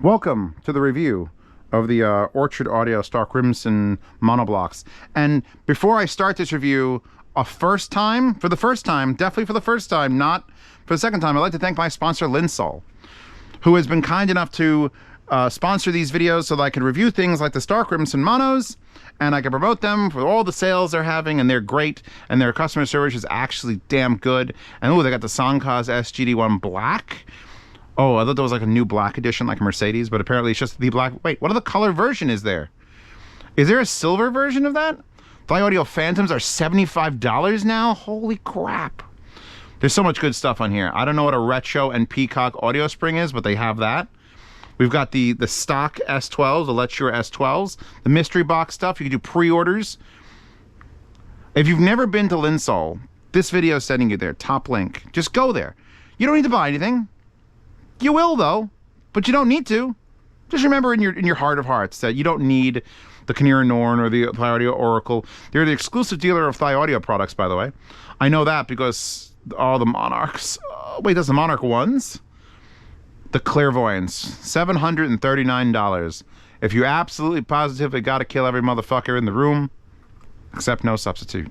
Welcome to the review of the Orchard Audio Starkrimson Monoblocks. And before I start this review, for the first time, definitely for the first time, not for the second time, I'd like to thank my sponsor, Linsol, who has been kind enough to sponsor these videos so that I can review things like the Starkrimson Monos, and I can promote them for all the sales they're having, and they're great, and their customer service is actually damn good. And oh, they got the Soundcause SGD1 Black. Oh, I thought there was like a new black edition, like a Mercedes, but apparently it's just the black. Wait, what other color version is there? Is there a silver version of that? The Audio Phantoms are $75 now? Holy crap. There's so much good stuff on here. I don't know what a Retro and Peacock audio spring is, but they have that. We've got the stock S12s, the Let's Sure S12s, the mystery box stuff. You can do pre-orders. If you've never been to Linsol, this video is sending you there, top link. Just go there. You don't need to buy anything. You will, though, but you don't need to. Just remember in your heart of hearts that you don't need the Kinnear Norn or the Thai Audio Oracle. They're the exclusive dealer of Thai Audio products, by the way. I know that because all the Monarchs. Wait, that's the Monarch ones? The Clairvoyants, $739. If you absolutely positively got to kill every motherfucker in the room, except no substitute.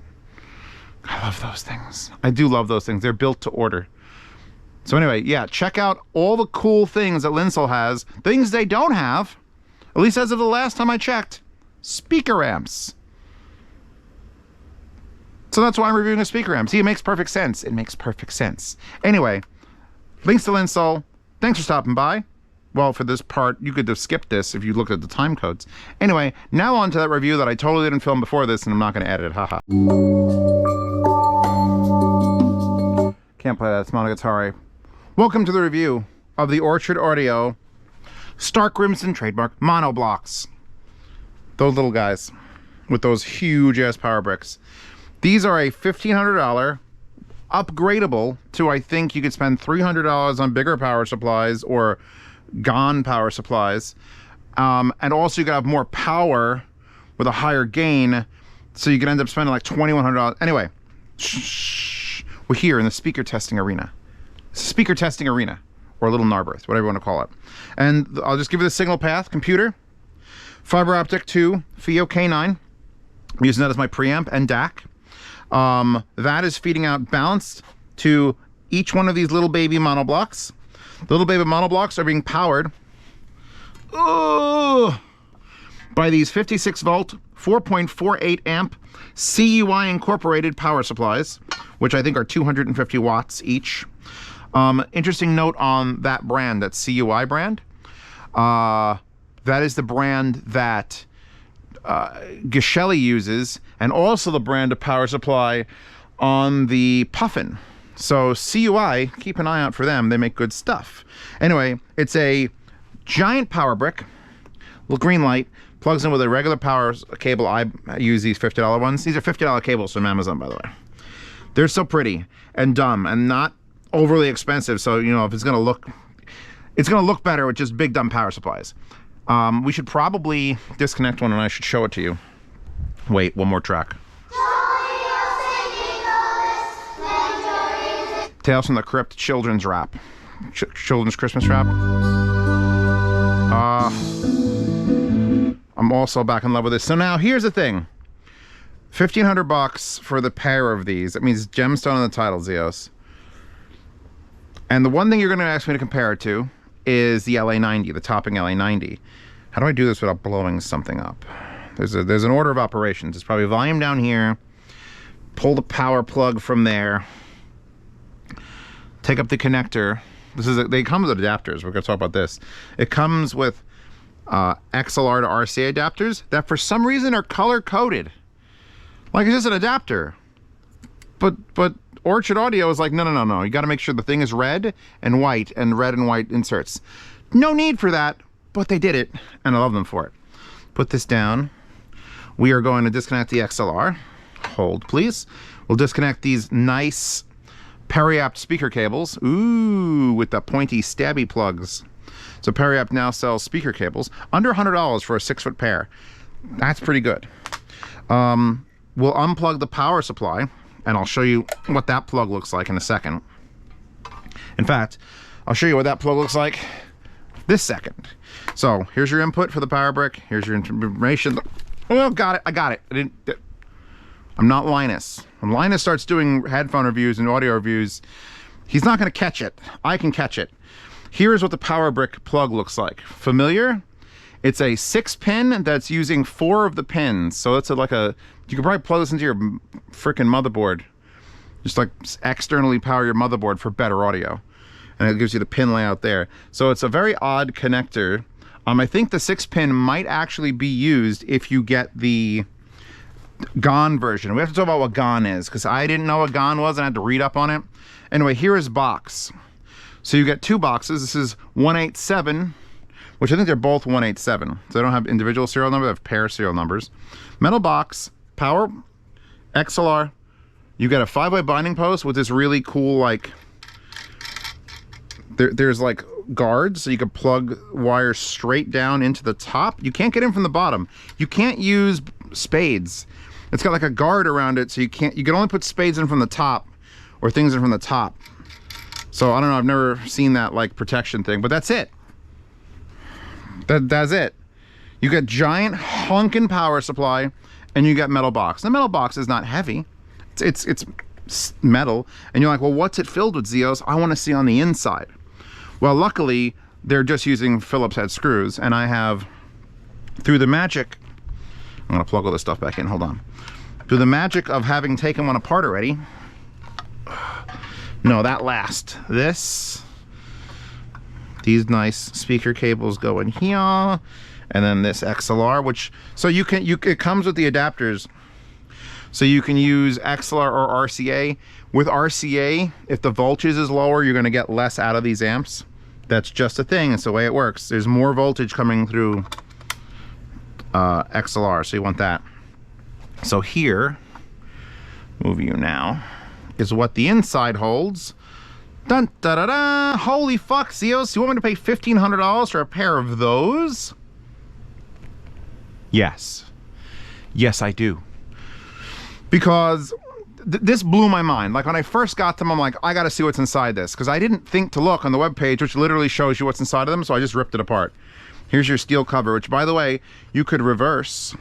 I love those things. I do love those things. They're built to order. So anyway, yeah, check out all the cool things that Linsol has. Things they don't have, at least as of the last time I checked, speaker amps. So that's why I'm reviewing a speaker amp. See, it makes perfect sense. It makes perfect sense. Anyway, links to Linsol. Thanks for stopping by. Well, for this part, you could have skipped this if you looked at the time codes. Anyway, now on to that review that I totally didn't film before this, and I'm not going to edit it. Haha. Can't play that. It's Monogatari. Welcome to the review of the Orchard Audio Starkrimson trademark Monoblocks. Those little guys with those huge ass power bricks. These are a $1,500 upgradable to, I think you could spend $300 on bigger power supplies or gone power supplies. And also you could have more power with a higher gain, so you could end up spending like $2,100. Anyway, shh, we're here in the speaker testing arena. Speaker testing arena, or a little Narberth, whatever you want to call it. And I'll just give you the signal path. Computer, fiber optic to FIO K9. I'm using that as my preamp and DAC. That is feeding out balanced to each one of these little baby monoblocks. The little baby monoblocks are being powered by these 56 volt, 4.48 amp CUI incorporated power supplies, which I think are 250 watts each. Interesting note on that brand, that CUI brand. That is the brand that Geshelli uses, and also the brand of power supply on the Puffin. So CUI, keep an eye out for them. They make good stuff. Anyway, it's a giant power brick, little green light, plugs in with a regular power cable. I use these $50 ones. These are $50 cables from Amazon, by the way. They're so pretty and dumb and not overly expensive, so you know, if it's gonna look better with just big dumb power supplies. We should probably disconnect one and I should show it to you. Wait, one more track. Tales from the Crypt children's rap. Children's Christmas rap. I'm also back in love with this. So now here's the thing. $1,500 for the pair of these. That means gemstone in the title, Zeos. And the one thing you're going to ask me to compare it to is the LA90, the topping LA90. How do I do this without blowing something up? There's an order of operations. It's probably volume down here, pull the power plug from there, take up the connector. They come with adapters. We're going to talk about this. It comes with XLR to RCA adapters that for some reason are color coded. Like it's just an adapter. But Orchard Audio is like, no. You got to make sure the thing is red and white inserts. No need for that, but they did it, and I love them for it. Put this down. We are going to disconnect the XLR. Hold, please. We'll disconnect these nice Periapt speaker cables. Ooh, with the pointy stabby plugs. So Periapt now sells speaker cables under $100 for a 6-foot pair. That's pretty good. We'll unplug the power supply, and I'll show you what that plug looks like in a second. In fact, I'll show you what that plug looks like this second. So here's your input for the power brick. Here's your information. Oh, got it. I got it. I'm not Linus. When Linus starts doing headphone reviews and audio reviews, he's not going to catch it. I can catch it. Here's what the power brick plug looks like. Familiar? It's a 6-pin that's using 4 of the pins. So it's like a, you could probably plug this into your freaking motherboard. Just like externally power your motherboard for better audio. And it gives you the pin layout there. So it's a very odd connector. I think the 6-pin might actually be used if you get the GON version. We have to talk about what GON is, because I didn't know what GON was and I had to read up on it. Anyway, here is box. So you get 2 boxes. This is 187, which I think they're both 187. So they don't have individual serial number, they have pair serial numbers. Metal box, power, XLR. You get a 5-way binding post with this really cool, like, there's like guards, so you can plug wires straight down into the top. You can't get in from the bottom. You can't use spades. It's got like a guard around it, so you can only put spades in from the top or things in from the top. So I don't know, I've never seen that like protection thing, but that's it. That's it. You get giant honkin' power supply and you get metal box. The metal box is not heavy. It's metal, and you're like, well, what's it filled with, Zeos? I want to see on the inside. Well, luckily, they're just using Phillips head screws, and I have, through the magic, I'm going to plug all this stuff back in, hold on. Through the magic of having taken one apart already, no, that last. These nice speaker cables go in here, and then this XLR, which, so it comes with the adapters, so you can use XLR or RCA. With RCA, if the voltage is lower, you're going to get less out of these amps. That's just a thing. It's the way it works. There's more voltage coming through XLR, so you want that. So here, move you now, is what the inside holds. Dun da da da! Holy fuck, Zeos! You want me to pay $1,500 for a pair of those? Yes. Yes, I do. Because this blew my mind. Like when I first got them, I'm like, I gotta see what's inside this, because I didn't think to look on the webpage, which literally shows you what's inside of them, so I just ripped it apart. Here's your steel cover, which, by the way, you could reverse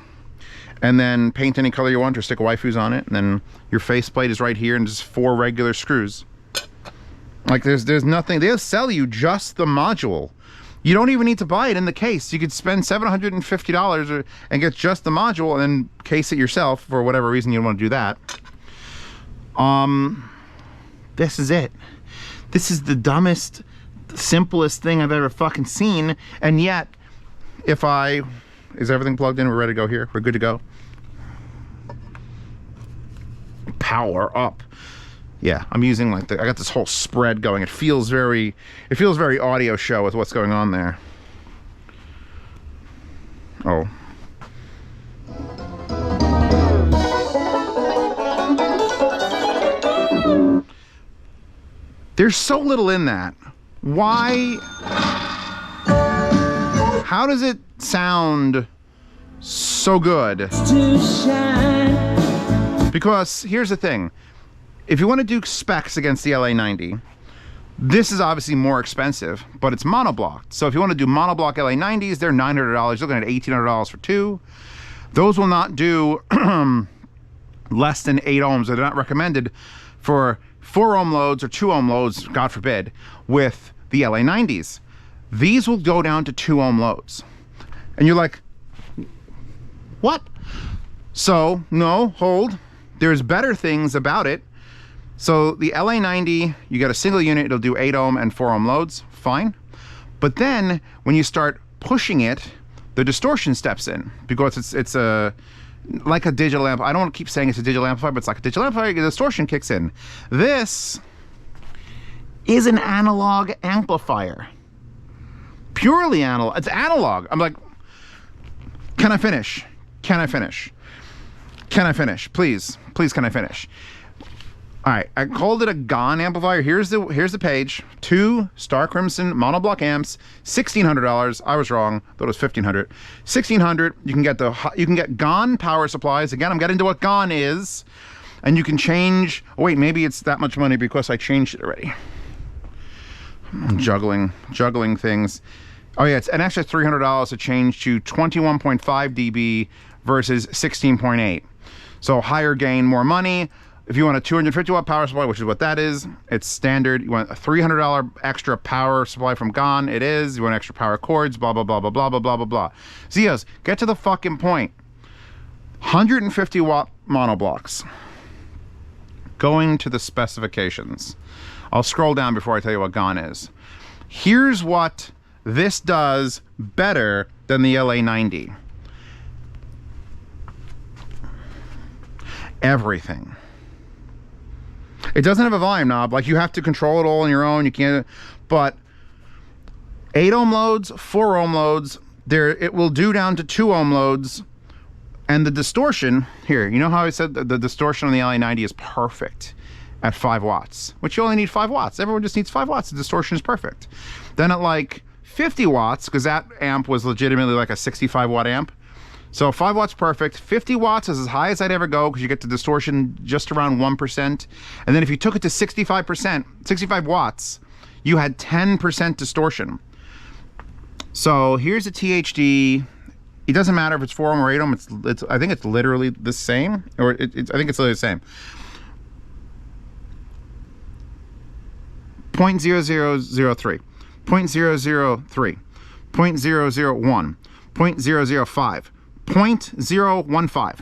and then paint any color you want or stick waifus on it, and then your faceplate is right here and just 4 regular screws. Like there's nothing. They'll sell you just the module. You don't even need to buy it in the case. You could spend $750 and get just the module and then case it yourself for whatever reason you want to do that. This is it. This is the dumbest, simplest thing I've ever fucking seen. And yet, is everything plugged in? We're ready to go here. We're good to go. Power up. Yeah, I'm using like I got this whole spread going. It feels very audio show with what's going on there. Oh. There's so little in that. Why? How does it sound so good? Because here's the thing. If you want to do specs against the LA90, this is obviously more expensive, but it's monoblocked. So if you want to do monoblock LA90s, they're $900. You're looking at $1,800 for 2. Those will not do less than 8 ohms. They're not recommended for 4 ohm loads or 2 ohm loads, God forbid, with the LA90s. These will go down to 2 ohm loads. And you're like, what? So, no, hold. There's better things about it. So the LA90, you get a single unit, it'll do 8 ohm and 4 ohm loads, fine. But then when you start pushing it, the distortion steps in, because it's like a digital amp. I don't want to keep saying it's a digital amplifier, but it's like a digital amplifier, the distortion kicks in. This is an analog amplifier. Purely analog. It's analog. I'm like, can I finish? Can I finish? Can I finish? Please, please, can I finish? All right, I called it a GON amplifier. Here's the page. 2 Starkrimson monoblock amps, $1,600. I was wrong. Thought it was $1,500. $1,600. You can get GON power supplies. Again, I'm getting to what GON is, and you can change. Oh wait, maybe it's that much money because I changed it already. I'm juggling things. Oh yeah, it's an extra $300 to change to 21.5 dB versus 16.8. So higher gain, more money. If you want a 250 watt power supply, which is what that is, it's standard. You want a $300 extra power supply from Gone, it is. You want extra power cords, blah, blah, blah, blah, blah, blah, blah, blah, blah. Zeos, get to the fucking point. 150 watt monoblocks. Going to the specifications. I'll scroll down before I tell you what Gone is. Here's what this does better than the LA90. Everything. It doesn't have a volume knob. Like, you have to control it all on your own. You can't, but 8 ohm loads, 4 ohm loads, it will do down to 2 ohm loads. And the distortion here, you know how I said the distortion on the LA90 is perfect at 5 watts, which you only need 5 watts. Everyone just needs 5 watts. The distortion is perfect. Then at like 50 watts, because that amp was legitimately like a 65 watt amp. So 5 watts perfect. 50 watts is as high as I'd ever go, because you get the distortion just around 1%. And then if you took it to 65%, 65 watts, you had 10% distortion. So here's a THD. It doesn't matter if it's 4 ohm or 8 ohm. It's I think it's literally the same, or I think it's literally the same. 0.0003, 0.003, 0.001, 0.005, 0.015,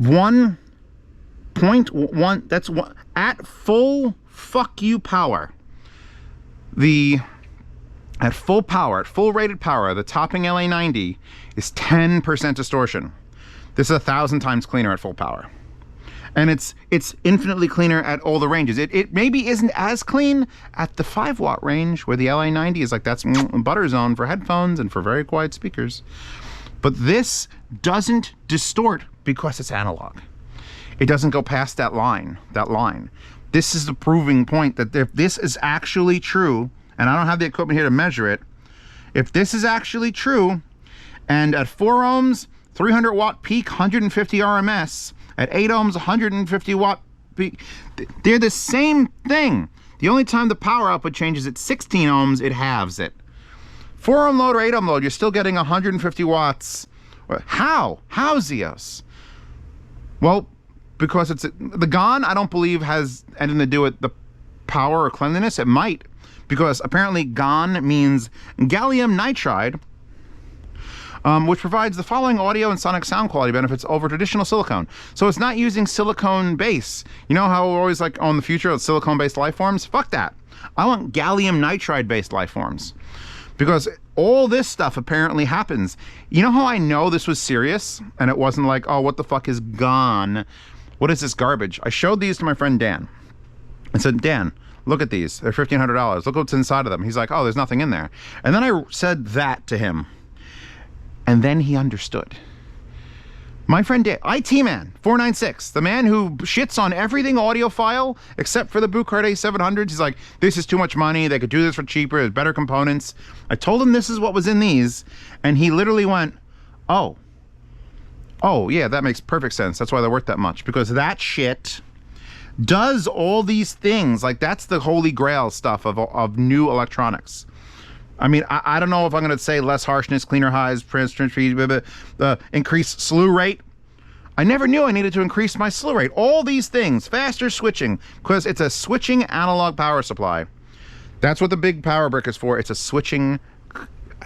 1.1. That's one at full fuck you power. At full power, at full rated power, the topping LA90 is 10% distortion. This is 1,000 times cleaner at full power. And it's infinitely cleaner at all the ranges. It maybe isn't as clean at the 5 watt range, where the LA90 is like, that's butter zone for headphones and for very quiet speakers. But this doesn't distort because it's analog. It doesn't go past that line. This is the proving point that if this is actually true, and I don't have the equipment here to measure it, if this is actually true, and at 4 ohms, 300 watt peak, 150 RMS, at 8 ohms, 150 watt peak, they're the same thing. The only time the power output changes at 16 ohms, it halves it. 4 ohm load or 8 ohm load, you're still getting 150 watts. How? How, Zeos? Well, because the Gone, I don't believe has anything to do with the power or cleanliness. It might, because apparently Gone means gallium nitride, which provides the following audio and sonic sound quality benefits over traditional silicone. So it's not using silicone base. You know how we're always like, oh, in the future, it's silicone-based life forms? Fuck that. I want gallium nitride-based life forms. Because all this stuff apparently happens. You know how I know this was serious? And it wasn't like, oh, what the fuck is Gone? What is this garbage? I showed these to my friend Dan. I said, Dan, look at these. They're $1,500. Look what's inside of them. He's like, oh, there's nothing in there. And then I said that to him. And then he understood. My friend Dan, IT Man 496, the man who shits on everything audiophile except for the Buchard A700s. He's like, this is too much money. They could do this for cheaper. There's better components. I told him this is what was in these, and he literally went, oh, yeah, that makes perfect sense. That's why they're worth that much, because that shit does all these things. Like, that's the holy grail stuff of new electronics. I mean, I don't know if I'm going to say less harshness, cleaner highs, increased slew rate. I never knew I needed to increase my slew rate. All these things, faster switching, because it's a switching analog power supply. That's what the big power brick is for. It's a switching.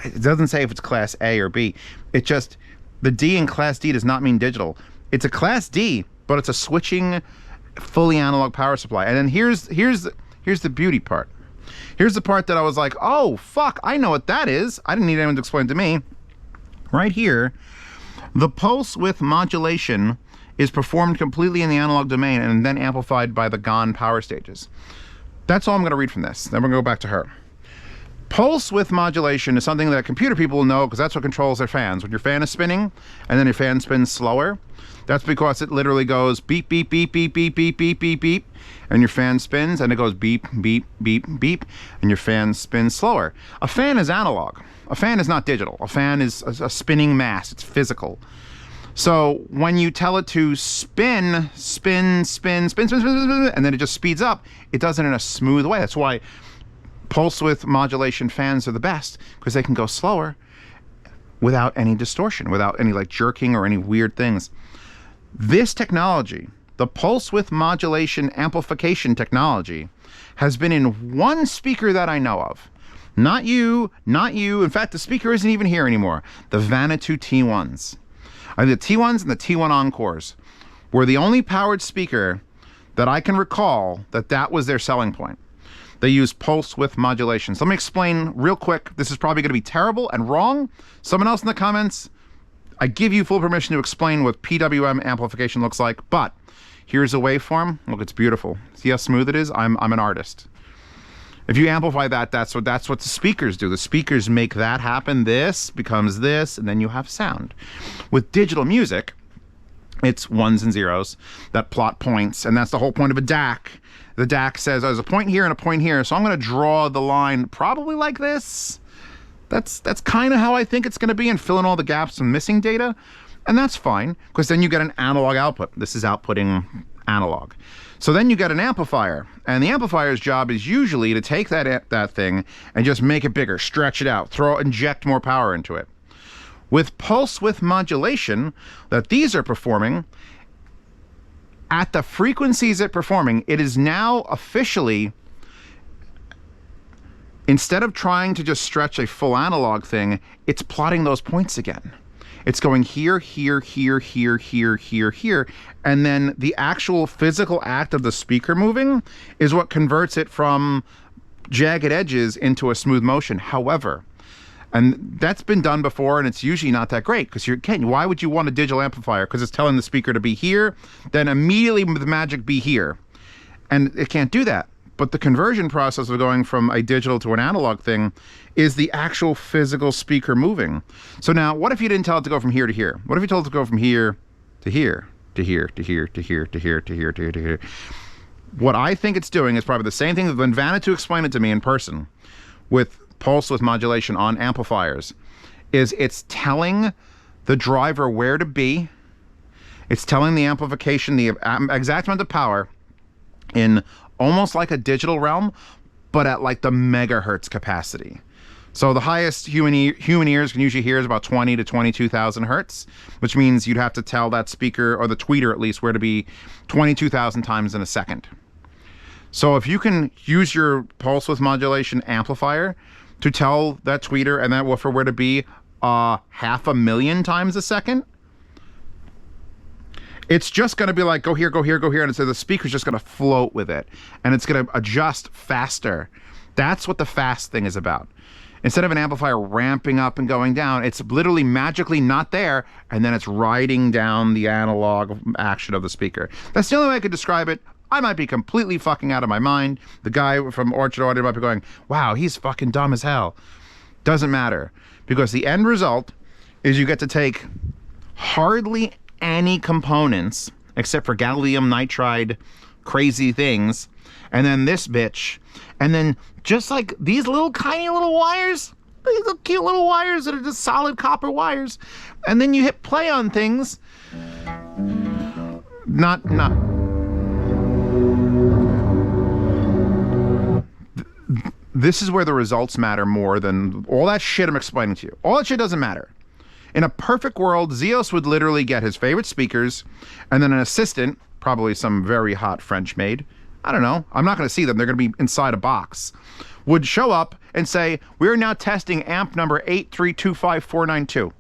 It doesn't say if it's class A or B. It just, the D in class D does not mean digital. It's a class D, but it's a switching, fully analog power supply. And then here's the beauty part. Here's the part that I was like, oh, fuck, I know what that is. I didn't need anyone to explain it to me. Right here, the pulse width modulation is performed completely in the analog domain and then amplified by the Gone power stages. That's all I'm going to read from this. Then we're going to go back to her. Pulse width modulation is something that computer people will know, because that's what controls their fans. When your fan is spinning and then your fan spins slower, that's because it literally goes beep, beep, beep, beep, beep, beep, beep, beep, beep, and your fan spins, and it goes beep, beep, beep, beep, and your fan spins slower. A fan is analog. A fan is not digital. A fan is a spinning mass. It's physical. So when you tell it to spin, spin, spin, spin, spin, spin, spin, spin, and then it just speeds up, it does it in a smooth way. That's why Pulse width modulation fans are the best because they can go slower without any distortion, without any like jerking or any weird things. This technology, the pulse width modulation amplification technology, has been in one speaker that I know of. Not you, not you. In fact, the speaker isn't even here anymore. The Vanuatu T1s. The T1s and the T1 Encores were the only powered speaker that I can recall that was their selling point. They use pulse width modulation. So let me explain real quick. This is probably going to be terrible and wrong. Someone else in the comments, I give you full permission to explain what PWM amplification looks like, but here's a waveform. Look, it's beautiful. See how smooth it is? I'm an artist. If you amplify that, that's what the speakers do. The speakers make that happen. This becomes this, and then you have sound. With digital music, it's ones and zeros that plot points, and that's the whole point of a DAC. The DAC says, there's a point here and a point here, so I'm going to draw the line probably like this. That's kind of how I think it's going to be, and fill in all the gaps and missing data. And that's fine, because then you get an analog output. This is outputting analog. So then you get an amplifier, and the amplifier's job is usually to take that thing and just make it bigger, stretch it out, inject more power into it. With pulse width modulation that these are performing, at the frequencies it's performing, it is now officially, instead of trying to just stretch a full analog thing, it's plotting those points again. It's going here, here, here, here, here, here, here, and then the actual physical act of the speaker moving is what converts it from jagged edges into a smooth motion. However, and that's been done before, and it's usually not that great, because why would you want a digital amplifier? Because it's telling the speaker to be here, then immediately with magic be here. And it can't do that. But the conversion process of going from a digital to an analog thing is the actual physical speaker moving. So now, what if you didn't tell it to go from here to here? What if you told it to go from here to here, to here, to here, to here, to here, to here, to here, to here? What I think it's doing is probably the same thing that when Vanuatu explained it to me in person with pulse width modulation on amplifiers, is it's telling the driver where to be. It's telling the amplification the exact amount of power in almost like a digital realm, but at like the megahertz capacity. So the highest human ears can usually hear is about 20 to 22,000 hertz, which means you'd have to tell that speaker, or the tweeter at least, where to be 22,000 times in a second. So if you can use your pulse width modulation amplifier to tell that tweeter and that woofer where to be 500,000 times a second, it's just going to be like, go here, go here, go here, and so the speaker's just going to float with it, and it's going to adjust faster. That's what the fast thing is about. Instead of an amplifier ramping up and going down, it's literally magically not there, and then it's riding down the analog action of the speaker. That's the only way I could describe it. I might be completely fucking out of my mind. The guy from Orchard Audio might be going, wow, he's fucking dumb as hell. Doesn't matter, because the end result is you get to take hardly any components except for gallium nitride crazy things, and then this bitch, and then just like these little tiny little wires, these little cute little wires that are just solid copper wires, and then you hit play on things. This is where the results matter more than all that shit I'm explaining to you. All that shit doesn't matter. In a perfect world, Zeos would literally get his favorite speakers, and then an assistant, probably some very hot French maid, I don't know, I'm not going to see them, they're going to be inside a box, would show up and say, we're now testing amp number 8325492.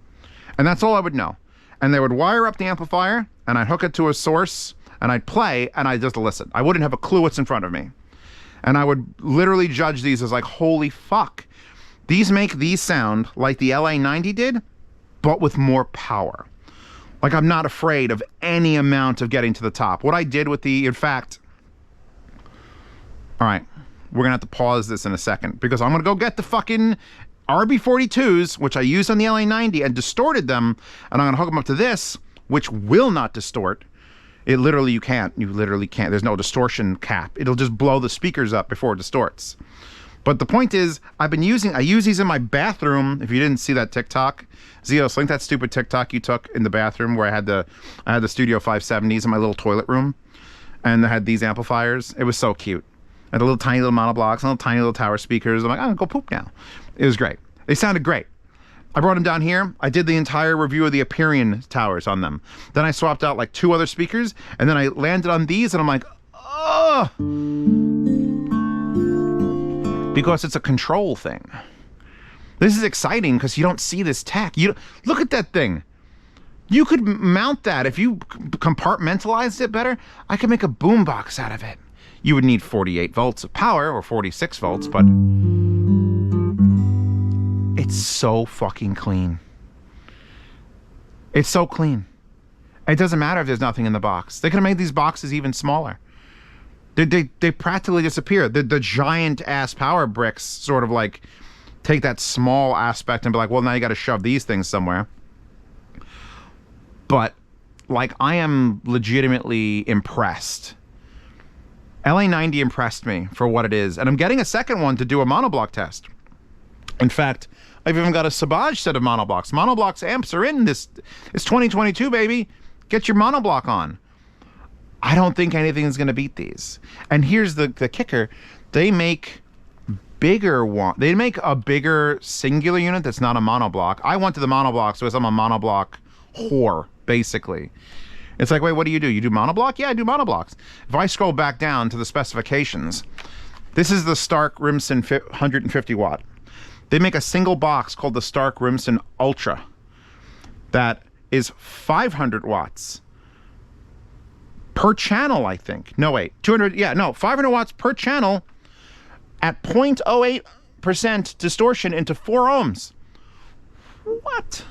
And that's all I would know. And they would wire up the amplifier, and I'd hook it to a source, and I'd play, and I'd just listen. I wouldn't have a clue what's in front of me. And I would literally judge these as like, holy fuck. These make these sound like the LA90 did, but with more power. Like, I'm not afraid of any amount of getting to the top. What I did with in fact, all right, we're gonna have to pause this in a second, because I'm gonna go get the fucking RB42s, which I used on the LA90 and distorted them, and I'm gonna hook them up to this, which will not distort. You literally can't, there's no distortion cap. It'll just blow the speakers up before it distorts. But the point is, I use these in my bathroom. If you didn't see that TikTok, Zeos, link that stupid TikTok you took in the bathroom where I had the Studio 570s in my little toilet room, and I had these amplifiers. It was so cute. And the little tiny little monoblocks, and little tiny little tower speakers. I'm like, I'm gonna go poop now. It was great. They sounded great. I brought them down here. I did the entire review of the Aperion towers on them. Then I swapped out like 2 other speakers, and then I landed on these, and I'm like, oh, because it's a control thing. This is exciting because you don't see this tech. You look at that thing. You could mount that if you compartmentalized it better. I could make a boombox out of it. You would need 48 volts of power or 46 volts, but it's so fucking clean. It's so clean. It doesn't matter if there's nothing in the box. They could have made these boxes even smaller. They practically disappear. The giant ass power bricks sort of like take that small aspect and be like, well, now you got to shove these things somewhere. But like, I am legitimately impressed. LA90 impressed me for what it is, and I'm getting a second one to do a monoblock test. In fact, I've even got a Sabaj set of monoblocks. Monoblocks amps are in this. It's 2022, baby. Get your monoblock on. I don't think anything is going to beat these. And here's the kicker. They make bigger one. They make a bigger singular unit that's not a monoblock. I went to the monoblock, so I'm a monoblock whore, basically. It's like, wait, what do? You do monoblock? Yeah, I do monoblocks. If I scroll back down to the specifications, this is the Starkrimson 150 watt. They make a single box called the Starkrimson Ultra that is 500 watts per channel, I think. No, wait, 200, yeah, no, 500 watts per channel at 0.08% distortion into 4 ohms. What?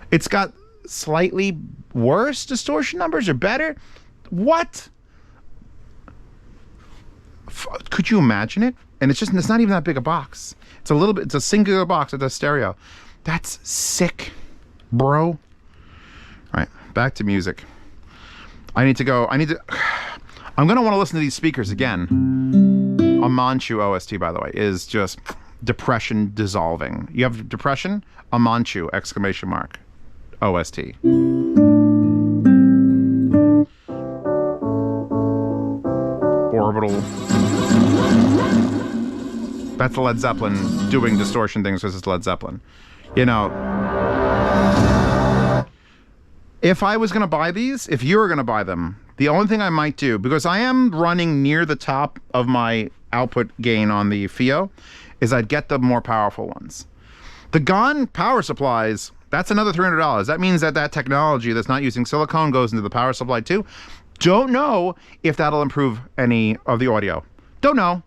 It's got slightly worse distortion numbers or better? What? Could you imagine it? And it's not even that big a box. It's a singular box with a stereo. That's sick, bro. All right, back to music. I'm gonna want to listen to these speakers again. A Manchu OST, by the way, is just depression dissolving. You have depression? A Manchu, exclamation mark. OST. Orbital. That's Led Zeppelin doing distortion things because it's Led Zeppelin. You know, if I was going to buy these, if you were going to buy them, the only thing I might do, because I am running near the top of my output gain on the FIO, is I'd get the more powerful ones. The GON power supplies, that's another $300. That means that that technology that's not using silicone goes into the power supply too. Don't know if that'll improve any of the audio. Don't know.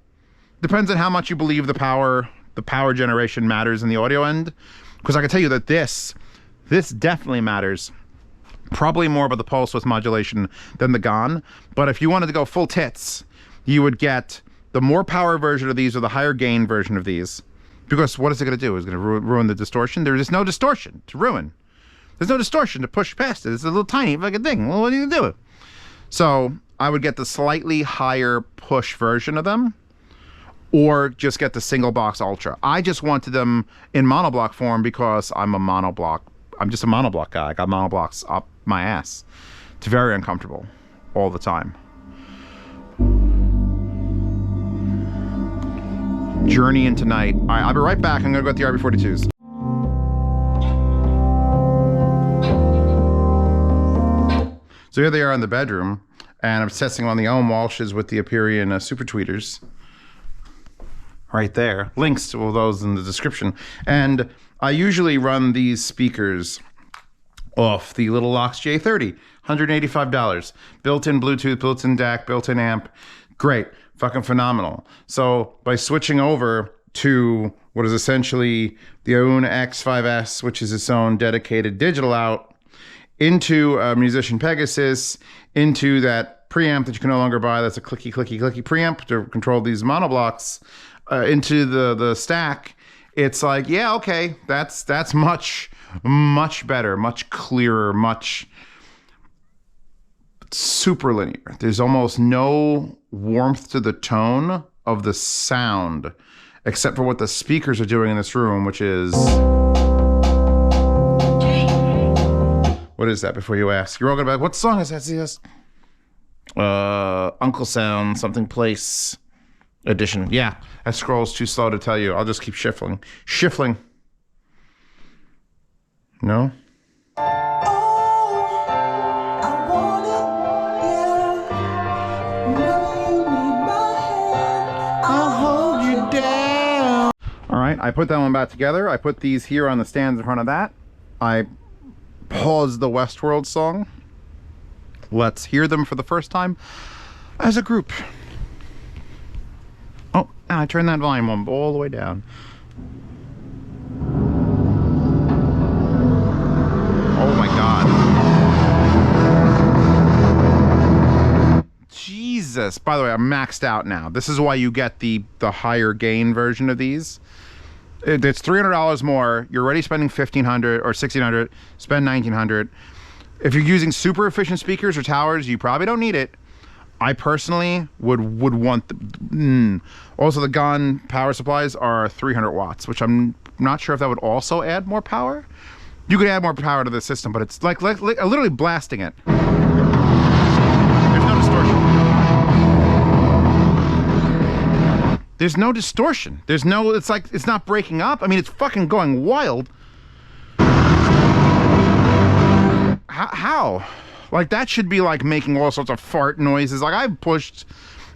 Depends on how much you believe the power generation matters in the audio end. Because I can tell you that this definitely matters. Probably more about the pulse width modulation than the GON. But if you wanted to go full tits, you would get the more power version of these or the higher gain version of these. Because what is it going to do? Is it going to ruin the distortion? There is no distortion to ruin. There's no distortion to push past it. It's a little tiny fucking thing. Well, what are you going to do? So I would get the slightly higher push version of them, or just get the single box Ultra. I just wanted them in monoblock form because I'm just a monoblock guy. I got monoblocks up my ass. It's very uncomfortable all the time. Journey into night. All right, I'll be right back. I'm gonna go at the RB42s. So here they are in the bedroom, and I'm testing on the Ohm Walshes with the Aperion super tweeters. Right there. Links to all those in the description. And I usually run these speakers off the Little Lox J30, $185. Built-in Bluetooth, built-in DAC, built-in amp. Great. Fucking phenomenal. So by switching over to what is essentially the Own X5S, which is its own dedicated digital out, into a Musician Pegasus, into that preamp that you can no longer buy, that's a clicky preamp to control these monoblocks, into the stack, it's like, yeah, okay, that's much better, much clearer, much super linear. There's almost no warmth to the tone of the sound, except for what the speakers are doing in this room, which is... What is that, before you ask? You're all gonna be like, what song is that, Zeus? Uncle Sound, something place edition. Yeah, that scroll's too slow to tell you. I'll just keep shuffling. Shuffling. No? Alright, I put that one back together. I put these here on the stands in front of that. I paused the Westworld song. Let's hear them for the first time as a group. Oh, and I turned that volume on all the way down. Oh my god. Jesus. By the way, I'm maxed out now. This is why you get the higher gain version of these. It's $300 more. You're already spending $1,500 or $1,600. Spend $1,900. If you're using super efficient speakers or towers, you probably don't need it. I personally would want the... Also, the GON power supplies are 300 watts, which I'm not sure if that would also add more power. You could add more power to the system, but it's like literally blasting it. There's no distortion. There's no distortion. There's no... It's like... It's not breaking up. I mean, it's fucking going wild. How? Like, that should be like making all sorts of fart noises. Like, I've pushed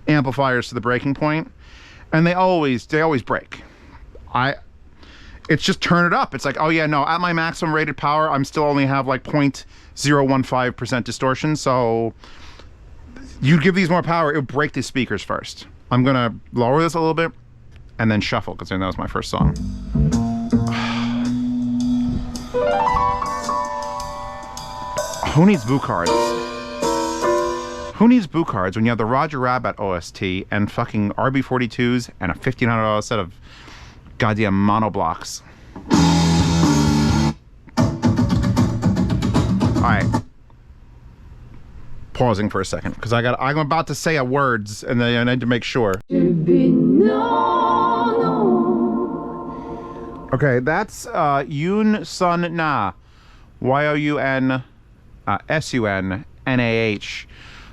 amplifiers to the breaking point, and they always break. It's just turn it up. It's like, oh yeah, no, at my maximum rated power, I'm still only have like 0.015% distortion. So you give these more power, it would break the speakers first. I'm gonna lower this a little bit and then shuffle, because that was my first song. Who needs boo cards? Who needs boo cards when you have the Roger Rabbit OST and fucking RB42s and a $1,500 set of goddamn monoblocks? Alright. Pausing for a second, because I'm about to say words and then I need to make sure. Okay, that's Yoon Sun Na. Y-O-U-N S-U-N-N-A-H.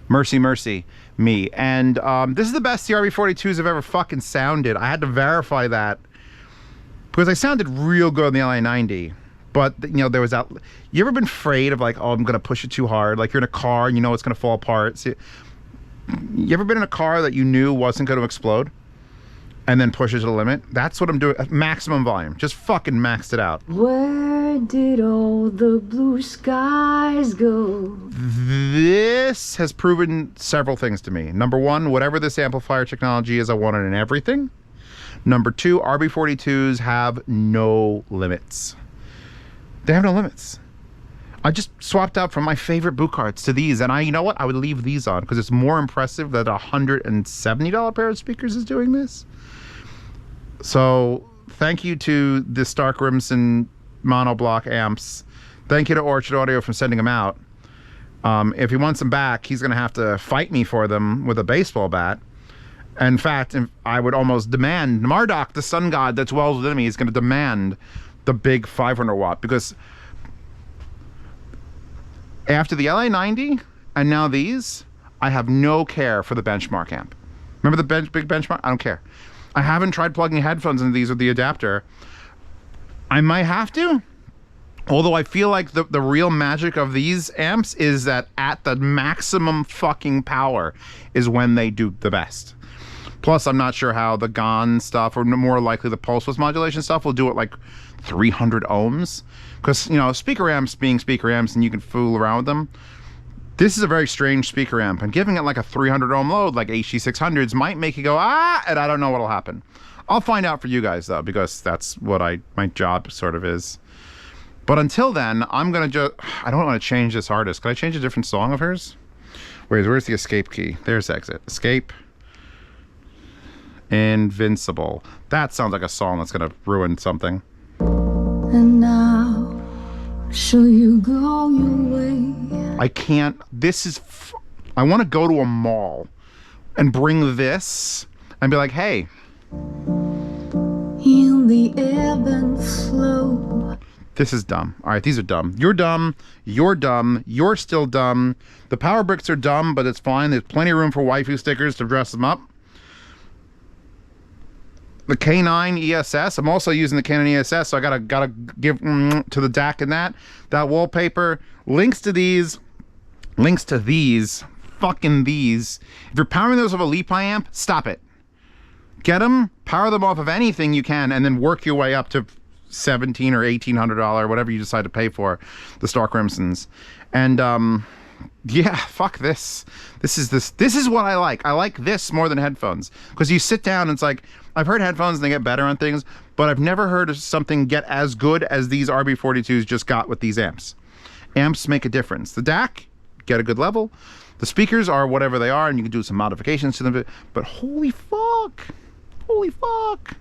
Mercy, Mercy, Me. And this is the best the RB42s have ever fucking sounded. I had to verify that, because I sounded real good on the LA90. But, you know, there was that... You ever been afraid of, like, oh, I'm going to push it too hard? Like, you're in a car and you know it's going to fall apart. So, you ever been in a car that you knew wasn't going to explode? And then push it to the limit? That's what I'm doing. Maximum volume. Just fucking maxed it out. Where did all the blue skies go? This has proven several things to me. Number one, whatever this amplifier technology is, I want it in everything. Number two, RB42s have no limits. They have no limits. I just swapped out from my favorite boot cards to these, and you know what? I would leave these on because it's more impressive that a $170 pair of speakers is doing this. So thank you to the Starkrimson monoblock amps. Thank you to Orchard Audio for sending them out. If he wants them back, he's going to have to fight me for them with a baseball bat. In fact, I would almost demand, Marduk, the sun god that dwells within me, is going to demand the big 500 watt, because after the LA90 and now these, I have no care for the benchmark amp. Remember the big benchmark? I don't care. I haven't tried plugging headphones into these with the adapter. I might have to, although I feel like the real magic of these amps is that at the maximum fucking power is when they do the best. Plus, I'm not sure how the GON stuff, or more likely the pulse width modulation stuff, will do it like 300 ohms. Because, you know, speaker amps being speaker amps and you can fool around with them. This is a very strange speaker amp, and giving it like a 300 ohm load like HG600s might make you go, ah, and I don't know what'll happen. I'll find out for you guys though, because that's what my job sort of is. But until then, I'm gonna I don't want to change this artist. Can I change a different song of hers? Where's the escape key? There's exit. Escape. Invincible. That sounds like a song that's gonna ruin something. And now, shall you go your way? I can't. This is... I want to go to a mall and bring this and be like, hey. In the ebb and flow. This is dumb. All right, these are dumb. You're dumb. You're dumb. You're still dumb. The power bricks are dumb, but it's fine. There's plenty of room for waifu stickers to dress them up. The K9 ESS. I'm also using the Canon ESS, so I gotta give to the DAC and that wallpaper. Links to these. Fucking these. If you're powering those off a Lepi amp, stop it. Get them, power them off of anything you can, and then work your way up to $1,700 or $1,800, whatever you decide to pay for the Starkrimsons. And yeah, fuck this. This is what I like. I like this more than headphones, because you sit down and it's like, I've heard headphones and they get better on things, but I've never heard of something get as good as these RB42s just got with these amps. Amps make a difference. The DAC, get a good level. The speakers are whatever they are, and you can do some modifications to them, but holy fuck. Holy fuck.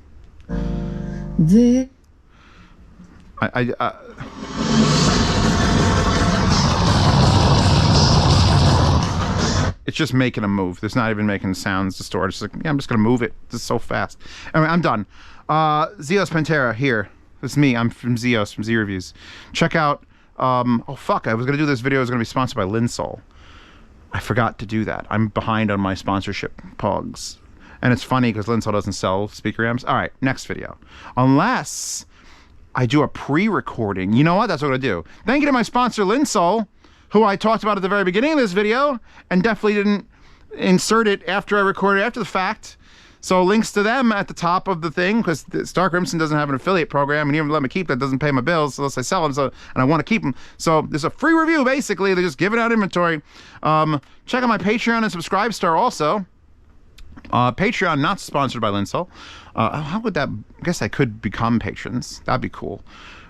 It's just making a move. It's not even making sounds distort. It's like, yeah, I'm just gonna move it. This is so fast. Anyway, I'm done. Zeospantera here. This is me. I'm from Zeos, from Z Reviews. Check out. Oh fuck! I was gonna do this video. It was gonna be sponsored by Linsol. I forgot to do that. I'm behind on my sponsorship pogs. And it's funny because Linsol doesn't sell speaker amps. All right, next video. Unless I do a pre-recording. You know what? That's what I do. Thank you to my sponsor, Linsol, who I talked about at the very beginning of this video and definitely didn't insert it after I recorded it after the fact. So links to them at the top of the thing, because Starkrimson doesn't have an affiliate program, and even let me keep that doesn't pay my bills unless I sell them, so, and I want to keep them. So there's a free review, basically. They're just giving out inventory. Check out my Patreon and Subscribestar also. Patreon, not sponsored by Linsol. How would that... I guess I could become patrons. That'd be cool.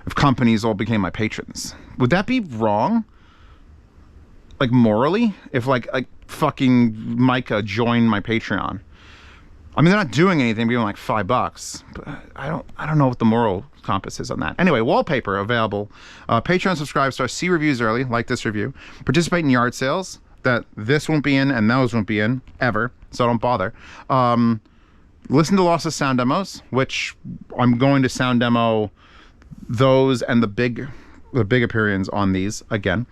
If companies all became my patrons. Would that be wrong? Like, morally? If, like fucking Micah joined my Patreon. I mean, they're not doing anything beyond like $5, but I don't know what the moral compass is on that. Anyway, wallpaper available. Patreon Subscribestar, see reviews early, like this review. Participate in yard sales that this won't be in and those won't be in ever, so don't bother. Listen to Lossless sound demos, which I'm going to sound demo those and the big appearance on these again.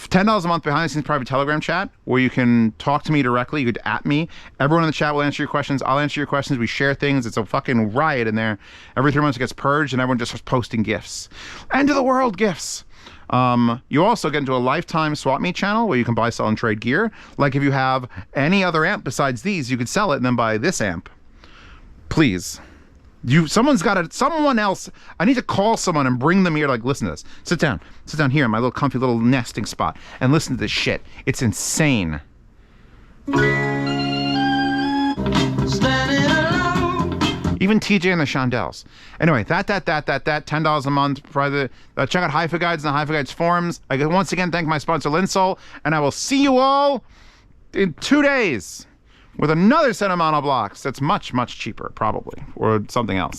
$10 a month behind the scenes private Telegram chat where you can talk to me directly. You could at me. Everyone in the chat will answer your questions. I'll answer your questions. We share things. It's a fucking riot in there. Every 3 months it gets purged and everyone just starts posting gifts. End of the world gifts. You also get into a lifetime swap meet channel where you can buy, sell, and trade gear. Like if you have any other amp besides these, you could sell it and then buy this amp. Please. Someone else. I need to call someone and bring them here. Like, listen to this. Sit down here in my little comfy little nesting spot and listen to this shit. It's insane. Even TJ and the Shondells. Anyway, that $10 a month. Check out Hi-Fi Guides and the Hi-Fi Guides forums. I can once again thank my sponsor Linsol, and I will see you all in 2 days with another set of monoblocks that's much, much cheaper, probably, or something else.